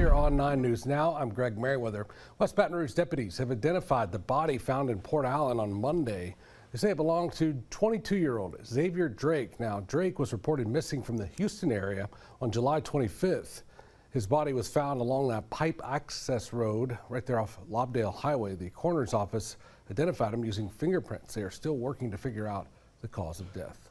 here on 9 News Now. I'm Greg Merriweather. West Baton Rouge deputies have identified the body found in Port Allen on Monday. They say it belonged to 22-year-old Xavier Drake. Now, Drake was reported missing from the Houston area on July 25th. His body was found along that pipe access road right there off Lobdale Highway. The coroner's office identified him using fingerprints. They are still working to figure out the cause of death.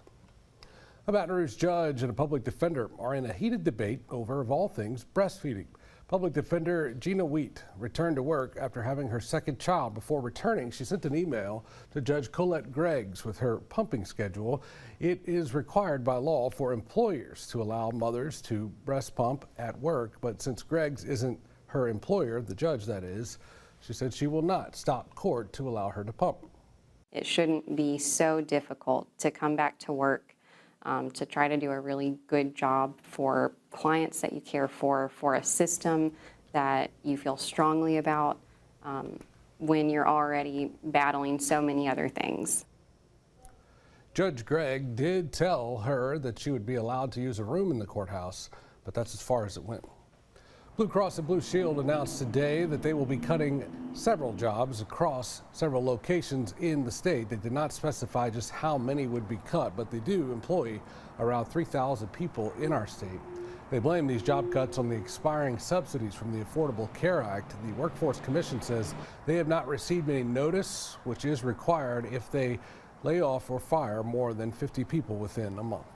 A Baton Rouge judge and a public defender are in a heated debate over, of all things, breastfeeding. Public defender Gina Wheat returned to work after having her second child. Before returning, she sent an email to Judge Colette Greggs with her pumping schedule. It is required by law for employers to allow mothers to breast pump at work, but since Greggs isn't her employer, the judge that is, she said she will not stop court to allow her to pump. It shouldn't be so difficult to come back to work, to try to do a really good job for clients that you care for a system that you feel strongly about, when you're already battling so many other things. Judge Gregg did tell her that she would be allowed to use a room in the courthouse, but that's as far as it went. Blue Cross and Blue Shield announced today that they will be cutting several jobs across several locations in the state. They did not specify just how many would be cut, but they do employ around 3,000 people in our state. They blame these job cuts on the expiring subsidies from the Affordable Care Act. The Workforce Commission says they have not received any notice, which is required if they lay off or fire more than 50 people within a month.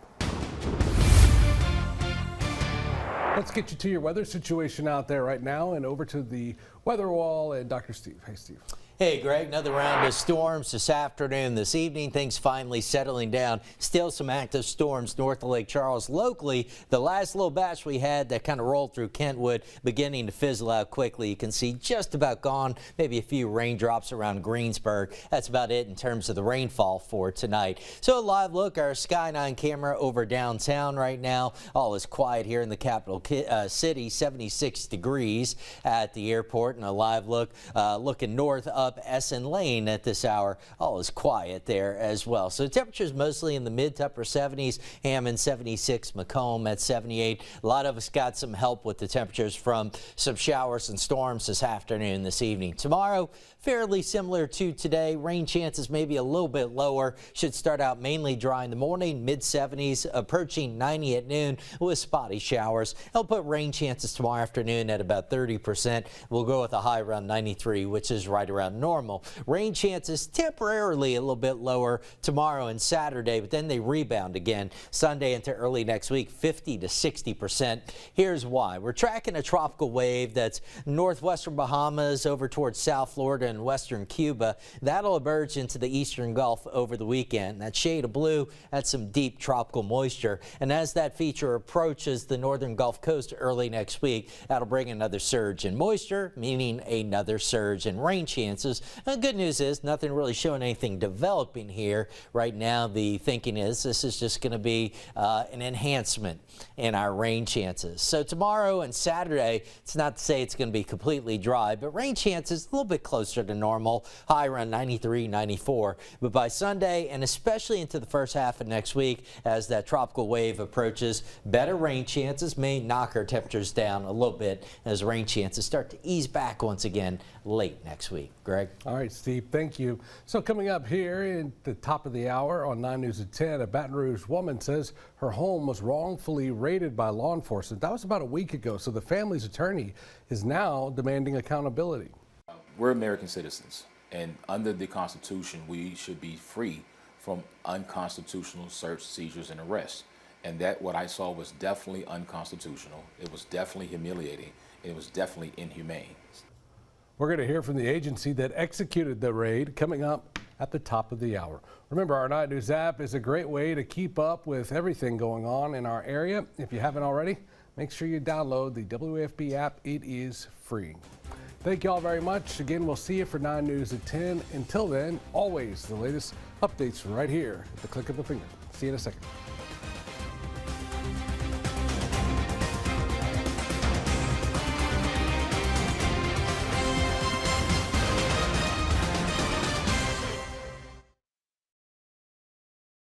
Let's get you to your weather situation out there right now and over to the weather wall and Dr. Steve. Hey, Steve. Hey, Greg, another round of storms this afternoon. This evening, things finally settling down. Still some active storms north of Lake Charles. Locally, the last little batch we had that kind of rolled through Kentwood beginning to fizzle out quickly. You can see just about gone, maybe a few raindrops around Greensburg. That's about it in terms of the rainfall for tonight. So a live look, our Sky 9 camera over downtown right now. All is quiet here in the capital city, 76 degrees at the airport. And a live look looking north up Essen Lane at this hour. All is quiet there as well. So temperatures mostly in the mid to upper 70s. Hammond 76, Macomb at 78. A lot of us got some help with the temperatures from some showers and storms this afternoon, this evening. Tomorrow, fairly similar to today. Rain chances maybe a little bit lower. Should start out mainly dry in the morning, mid 70s, approaching 90 at noon with spotty showers. I'll put rain chances tomorrow afternoon at about 30%. We'll go with a high around 93, which is right around normal. Rain chances temporarily a little bit lower tomorrow and Saturday, but then they rebound again Sunday into early next week, 50 to 60%. Here's why. We're tracking a tropical wave that's northwestern Bahamas over towards South Florida and western Cuba. That'll emerge into the eastern Gulf over the weekend. That shade of blue, that's some deep tropical moisture. And as that feature approaches the northern Gulf Coast early next week, that'll bring another surge in moisture, meaning another surge in rain chances. The good news is nothing really showing anything developing here. Right now, the thinking is this is just going to be an enhancement in our rain chances. So tomorrow and Saturday, it's not to say it's going to be completely dry, but rain chances a little bit closer to normal, high around 93, 94. But by Sunday and especially into the first half of next week, as that tropical wave approaches, better rain chances may knock our temperatures down a little bit as rain chances start to ease back once again late next week. Greg? All right, Steve, thank you. So coming up here at the top of the hour on 9 News at 10, a Baton Rouge woman says her home was wrongfully raided by law enforcement. That was about a week ago, so the family's attorney is now demanding accountability. We're American citizens, and under the Constitution, we should be free from unconstitutional search, seizures, and arrests. And that what I saw was definitely unconstitutional. It was definitely humiliating. It was definitely inhumane. We're going to hear from the agency that executed the raid coming up at the top of the hour. Remember, our 9 News app is a great way to keep up with everything going on in our area. If you haven't already, make sure you download the WAFB app. It is free. Thank you all very much. Again, we'll see you for 9 News at 10. Until then, always the latest updates right here at the click of a finger. See you in a second.